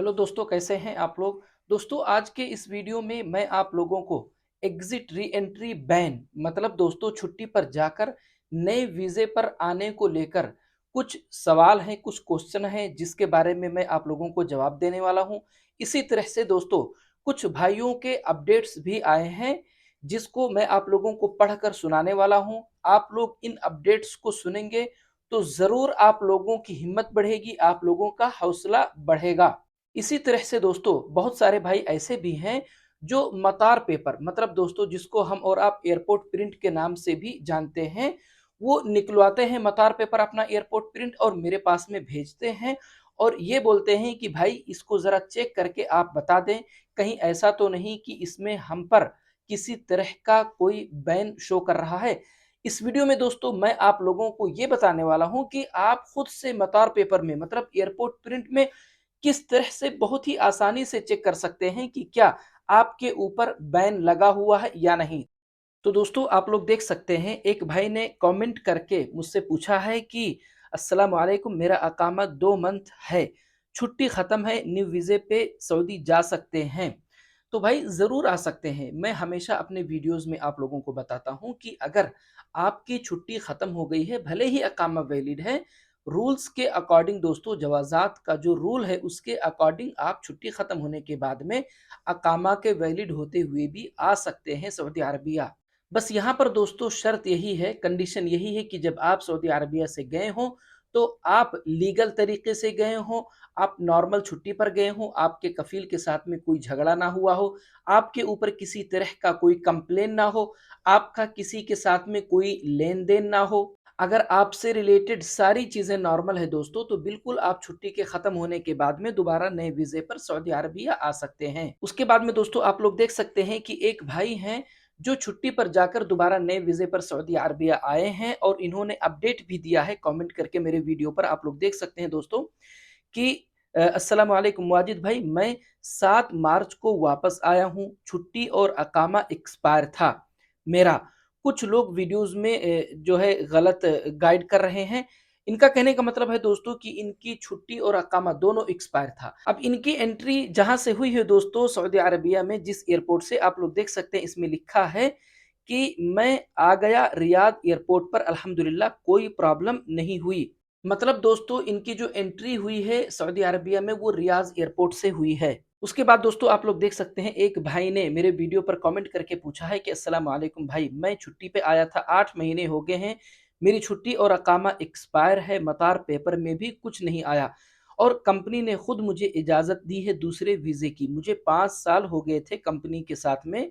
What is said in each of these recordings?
Hello दोस्तों, कैसे हैं आप लोग। दोस्तों, आज के इस वीडियो में मैं आप लोगों को एग्जिट री एंट्री बैन मतलब दोस्तों छुट्टी पर जाकर नए वीज़े पर आने को लेकर कुछ सवाल हैं, कुछ क्वेश्चन हैं जिसके बारे में मैं आप लोगों को जवाब देने वाला हूं। इसी तरह से दोस्तों कुछ भाइयों के अपडेट्स भी आए हैं जिसको मैं आप लोगों को पढ़कर सुनाने वाला हूं। आप लोग इन अपडेट्स को सुनेंगे तो ज़रूर आप लोगों की हिम्मत बढ़ेगी, आप लोगों का हौसला बढ़ेगा। इसी तरह से दोस्तों बहुत सारे भाई ऐसे भी हैं जो मतार पेपर मतलब दोस्तों जिसको हम और आप एयरपोर्ट प्रिंट के नाम से भी जानते हैं, वो निकलवाते हैं मतार पेपर अपना एयरपोर्ट प्रिंट और मेरे पास में भेजते हैं और ये बोलते हैं कि भाई इसको ज़रा चेक करके आप बता दें, कहीं ऐसा तो नहीं कि इसमें हम पर किसी तरह का कोई बैन शो कर रहा है। इस वीडियो में दोस्तों मैं आप लोगों को ये बताने वाला हूं कि आप खुद से मतार पेपर में मतलब एयरपोर्ट प्रिंट में किस तरह से बहुत ही आसानी से चेक कर सकते हैं कि क्या आपके ऊपर बैन लगा हुआ है या नहीं। तो दोस्तों आप लोग देख सकते हैं, एक भाई ने कमेंट करके मुझसे पूछा है कि अस्सलाम वालेकुम, मेरा अकामा 2 मंथ है, छुट्टी ख़त्म है, न्यू वीज़े पे सऊदी जा सकते हैं। तो भाई ज़रूर आ सकते हैं। मैं हमेशा अपने वीडियोज़ में आप लोगों को बताता हूँ कि अगर आपकी छुट्टी ख़त्म हो गई है, भले ही अकामा वैलिड है, रूल्स के अकॉर्डिंग दोस्तों जवाज़ात का जो रूल है उसके अकॉर्डिंग आप छुट्टी ख़त्म होने के बाद में अकामा के वैलिड होते हुए भी आ सकते हैं सऊदी अरबिया। बस यहाँ पर दोस्तों शर्त यही है, कंडीशन यही है कि जब आप सऊदी अरबिया से गए हों तो आप लीगल तरीके से गए हों, आप नॉर्मल छुट्टी पर गए हों, आपके कफ़ील के साथ में कोई झगड़ा ना हुआ हो, आपके ऊपर किसी तरह का कोई कंप्लेन ना हो, आपका किसी के साथ में कोई लेन-देन ना हो। अगर आपसे रिलेटेड सारी चीज़ें नॉर्मल है दोस्तों, तो बिल्कुल आप छुट्टी के ख़त्म होने के बाद में दोबारा नए वीज़े पर सऊदी अरबिया आ सकते हैं। उसके बाद में दोस्तों आप लोग देख सकते हैं कि एक भाई हैं जो छुट्टी पर जाकर दोबारा नए वीज़े पर सऊदी अरबिया आए हैं और इन्होंने अपडेट भी दिया है कमेंट करके मेरे वीडियो पर। आप लोग देख सकते हैं दोस्तों कि अस्सलाम वालेकुम वाजिद भाई, मैं 7 मार्च को वापस आया हूँ, छुट्टी और अकामा एक्सपायर था मेरा। कुछ लोग वीडियोज़ में जो है गलत गाइड कर रहे हैं। इनका कहने का मतलब है दोस्तों कि इनकी छुट्टी और अकामा दोनों एक्सपायर था। अब इनकी एंट्री जहाँ से हुई है दोस्तों सऊदी अरबिया में जिस एयरपोर्ट से, आप लोग देख सकते हैं इसमें लिखा है कि मैं आ गया रियाद एयरपोर्ट पर, अल्हम्दुलिल्लाह कोई प्रॉब्लम नहीं हुई। मतलब दोस्तों इनकी जो एंट्री हुई है सऊदी अरबिया में वो रियाज एयरपोर्ट से हुई है। उसके बाद दोस्तों आप लोग देख सकते हैं, एक भाई ने मेरे वीडियो पर कमेंट करके पूछा है कि अस्सलाम वालेकुम भाई, मैं छुट्टी पे आया था, 8 महीने हो गए हैं, मेरी छुट्टी और अकामा एक्सपायर है, मतार पेपर में भी कुछ नहीं आया और कंपनी ने खुद मुझे इजाज़त दी है दूसरे वीज़े की। मुझे 5 साल हो गए थे कंपनी के साथ में,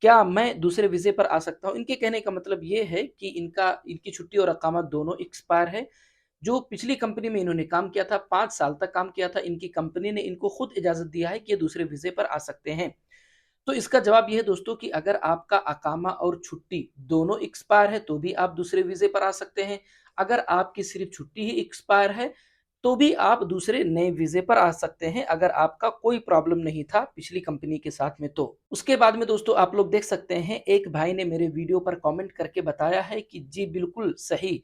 क्या मैं दूसरे वीज़े पर आ सकता हूँ? इनके कहने का मतलब ये है कि इनकी छुट्टी और अकामा दोनों एक्सपायर है। जो पिछली कंपनी में इन्होंने काम किया था, 5 साल तक काम किया था, इनकी कंपनी ने इनको खुद इजाज़त दिया है कि ये दूसरे वीज़े पर आ सकते हैं। तो इसका जवाब ये है दोस्तों कि अगर आपका अकामा और छुट्टी दोनों एक्सपायर है तो भी आप दूसरे वीज़े पर आ सकते हैं। अगर आपकी सिर्फ़ छुट्टी ही एक्सपायर है तो भी आप दूसरे नए वीज़े पर आ सकते हैं, अगर आपका कोई प्रॉब्लम नहीं था पिछली कंपनी के साथ में तो। उसके बाद में दोस्तों आप लोग देख सकते हैं, एक भाई ने मेरे वीडियो पर कमेंट करके बताया है कि जी बिल्कुल सही।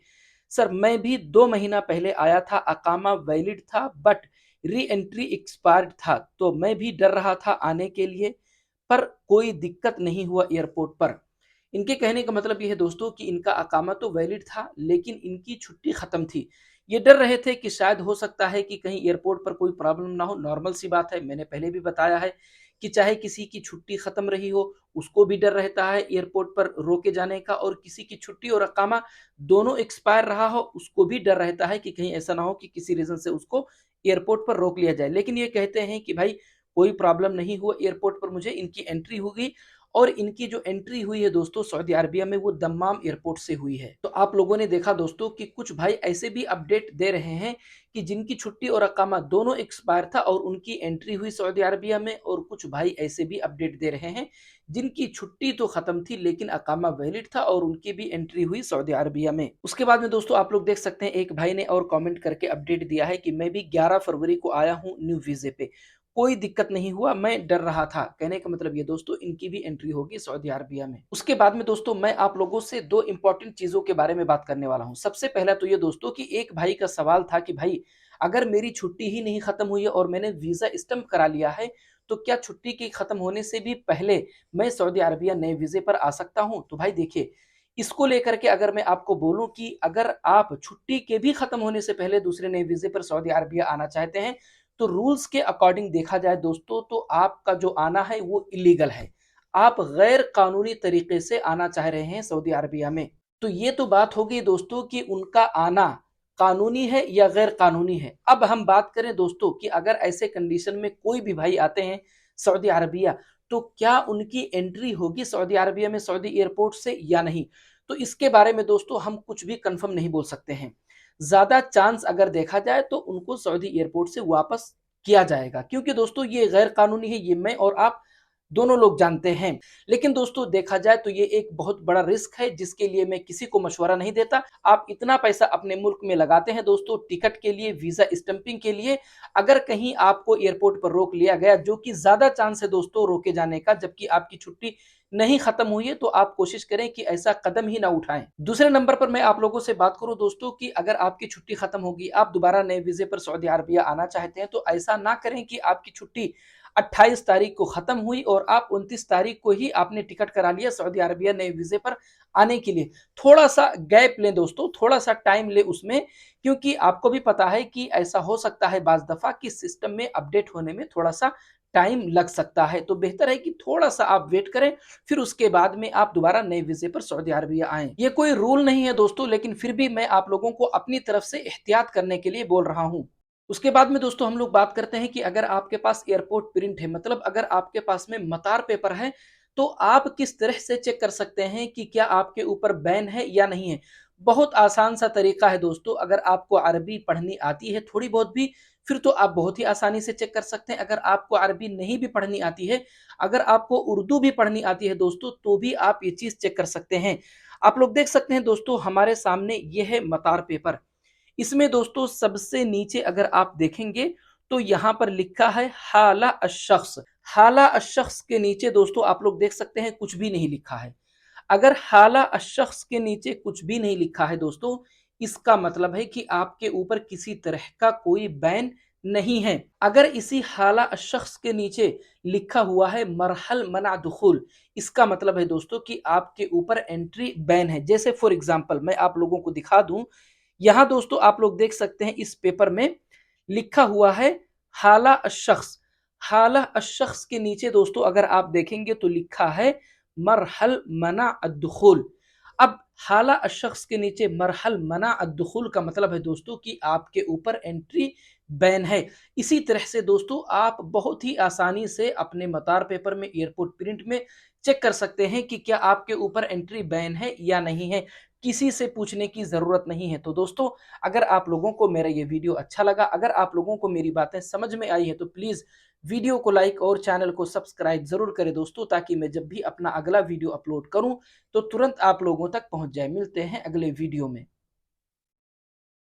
सर मैं भी 2 महीना पहले आया था, अकामा वैलिड था बट री-एंट्री एक्सपायर्ड था, तो मैं भी डर रहा था आने के लिए, पर कोई दिक्कत नहीं हुआ एयरपोर्ट पर। इनके कहने का मतलब ये है दोस्तों कि इनका अकामा तो वैलिड था लेकिन इनकी छुट्टी ख़त्म थी। ये डर रहे थे कि शायद हो सकता है कि कहीं एयरपोर्ट पर कोई प्रॉब्लम ना हो, नॉर्मल सी बात है, मैंने पहले भी बताया है कि चाहे किसी की छुट्टी ख़त्म रही हो, उसको भी डर रहता है एयरपोर्ट पर रोके जाने का और किसी की छुट्टी और अकामा दोनों एक्सपायर रहा हो, उसको भी डर रहता है कि कहीं ऐसा ना हो कि किसी रीज़न से उसको एयरपोर्ट पर रोक लिया जाए। लेकिन ये कहते हैं कि भाई कोई प्रॉब्लम नहीं हुआ एयरपोर्ट पर मुझे, इनकी एंट्री हो गई और इनकी जो एंट्री हुई है दोस्तों सऊदी अरबिया में वो दम्माम एयरपोर्ट से हुई है। तो आप लोगों ने देखा दोस्तों कि कुछ भाई ऐसे भी अपडेट दे रहे हैं कि जिनकी छुट्टी और अकामा दोनों एक्सपायर था और उनकी एंट्री हुई सऊदी अरबिया में, और कुछ भाई ऐसे भी अपडेट दे रहे हैं जिनकी छुट्टी तो खत्म थी लेकिन अकामा वैलिड था और उनकी भी एंट्री हुई सऊदी अरबिया में। उसके बाद में दोस्तों आप लोग देख सकते हैं, एक भाई ने और कमेंट करके अपडेट दिया है कि मैं भी 11 फरवरी को आया हूँ न्यू वीज़े पे, कोई दिक्कत नहीं हुआ, मैं डर रहा था। कहने का मतलब ये दोस्तों इनकी भी एंट्री होगी सऊदी अरबिया में। उसके बाद में दोस्तों मैं आप लोगों से 2 इंपॉर्टेंट चीज़ों के बारे में बात करने वाला हूँ। सबसे पहला तो ये दोस्तों कि एक भाई का सवाल था कि भाई अगर मेरी छुट्टी ही नहीं खत्म हुई है और मैंने वीजा स्टम्प करा लिया है, तो क्या छुट्टी के खत्म होने से भी पहले मैं सऊदी अरबिया नए वीजे पर आ सकता हूं? तो भाई देखिए, इसको लेकर के अगर मैं आपको बोलूं कि अगर आप छुट्टी के भी खत्म होने से पहले दूसरे नए वीजे पर सऊदी अरबिया आना चाहते हैं, तो रूल्स के अकॉर्डिंग देखा जाए दोस्तों, तो आपका जो आना है वो इलीगल है। आप गैर कानूनी तरीके से आना चाह रहे हैं सऊदी अरबिया में। तो ये तो बात हो गई दोस्तों कि उनका आना कानूनी है या गैर कानूनी है। अब हम बात करें दोस्तों कि अगर ऐसे कंडीशन में कोई भी भाई आते हैं सऊदी अरबिया, तो क्या उनकी एंट्री होगी सऊदी अरबिया में सऊदी एयरपोर्ट से या नहीं? तो इसके बारे में दोस्तों हम कुछ भी कंफर्म नहीं बोल सकते हैं। ज्यादा चांस अगर देखा जाए तो उनको सऊदी एयरपोर्ट से वापस किया जाएगा, क्योंकि दोस्तों ये गैर कानूनी है, ये मैं और आप दोनों लोग जानते हैं। लेकिन दोस्तों देखा जाए तो ये एक बहुत बड़ा रिस्क है, जिसके लिए मैं किसी को मशवरा नहीं देता। आप इतना पैसा अपने मुल्क में लगाते हैं दोस्तों टिकट के लिए, वीजा स्टंपिंग के लिए, अगर कहीं आपको एयरपोर्ट पर रोक लिया गया, जो कि ज्यादा चांस है दोस्तों रोके जाने का, जबकि आपकी छुट्टी नहीं खत्म हुई है, तो आप कोशिश करें कि ऐसा कदम ही ना उठाएं। दूसरे नंबर पर मैं आप लोगों से बात करूं दोस्तों कि अगर आपकी छुट्टी खत्म होगी, आप दोबारा नए वीजे पर सऊदी अरबिया आना चाहते हैं, तो ऐसा ना करें कि आपकी छुट्टी 28 तारीख को खत्म हुई और आप 29 तारीख को ही आपने टिकट करा लिया सऊदी अरबिया नए वीजे पर आने के लिए। थोड़ा सा गैप लें दोस्तों, थोड़ा सा टाइम ले उसमें, क्योंकि आपको भी पता है कि ऐसा हो सकता है बाज दफा कि सिस्टम में अपडेट होने में थोड़ा सा टाइम लग सकता है। तो बेहतर है कि थोड़ा सा आप वेट करें, फिर उसके बाद में आप दोबारा नए वीजे पर सऊदी अरबिया आएं। ये कोई रूल नहीं है दोस्तों, लेकिन फिर भी मैं आप लोगों को अपनी तरफ से एहतियात करने के लिए बोल रहा हूं। उसके बाद में दोस्तों हम लोग बात करते हैं कि अगर आपके पास एयरपोर्ट प्रिंट है, मतलब अगर आपके पास में मतार पेपर है, तो आप किस तरह से चेक कर सकते हैं कि क्या आपके ऊपर बैन है या नहीं है? बहुत आसान सा तरीका है दोस्तों। अगर आपको अरबी पढ़नी आती है थोड़ी बहुत भी, फिर तो आप बहुत ही आसानी से चेक कर सकते हैं। अगर आपको अरबी नहीं भी पढ़नी आती है, अगर आपको उर्दू भी पढ़नी आती है दोस्तों, तो भी आप ये चीज चेक कर सकते हैं। आप लोग देख सकते हैं दोस्तों, हमारे सामने ये है मतार पेपर। इसमें दोस्तों सबसे नीचे अगर आप देखेंगे, तो यहां पर लिखा है हाला अशख्स। हाला अशख्स के नीचे दोस्तों आप लोग देख सकते हैं कुछ भी नहीं लिखा है। अगर हाला अशख्स के नीचे कुछ भी नहीं लिखा है दोस्तों, इसका मतलब है कि आपके ऊपर किसी तरह का कोई बैन नहीं है। अगर इसी हाला अशख्स के नीचे लिखा हुआ है मरहल मना दुखुल, इसका मतलब है दोस्तों कि आपके ऊपर एंट्री बैन है। जैसे फॉर एग्जांपल मैं आप लोगों को दिखा दूं, यहां दोस्तों आप लोग देख सकते हैं इस पेपर में लिखा हुआ है हाला अशख्स। हाला अशख्स के नीचे दोस्तों अगर आप देखेंगे तो लिखा है मरहल मना अद्दुखुल। अब हाला अशख्स के नीचे मरहल मना अद्दुखुल का मतलब है दोस्तों कि आपके ऊपर एंट्री बैन है। इसी तरह से दोस्तों आप बहुत ही आसानी से अपने मतार पेपर में, एयरपोर्ट प्रिंट में चेक कर सकते हैं कि क्या आपके ऊपर एंट्री बैन है या नहीं है। किसी से पूछने की जरूरत नहीं है। तो दोस्तों, अगर आप लोगों को मेरा ये वीडियो अच्छा लगा, अगर आप लोगों को मेरी बातें समझ में आई है, तो प्लीज वीडियो को लाइक और चैनल को सब्सक्राइब जरूर करें दोस्तों, ताकि मैं जब भी अपना अगला वीडियो अपलोड करूं तो तुरंत आप लोगों तक पहुंच जाए। मिलते हैं अगले वीडियो में।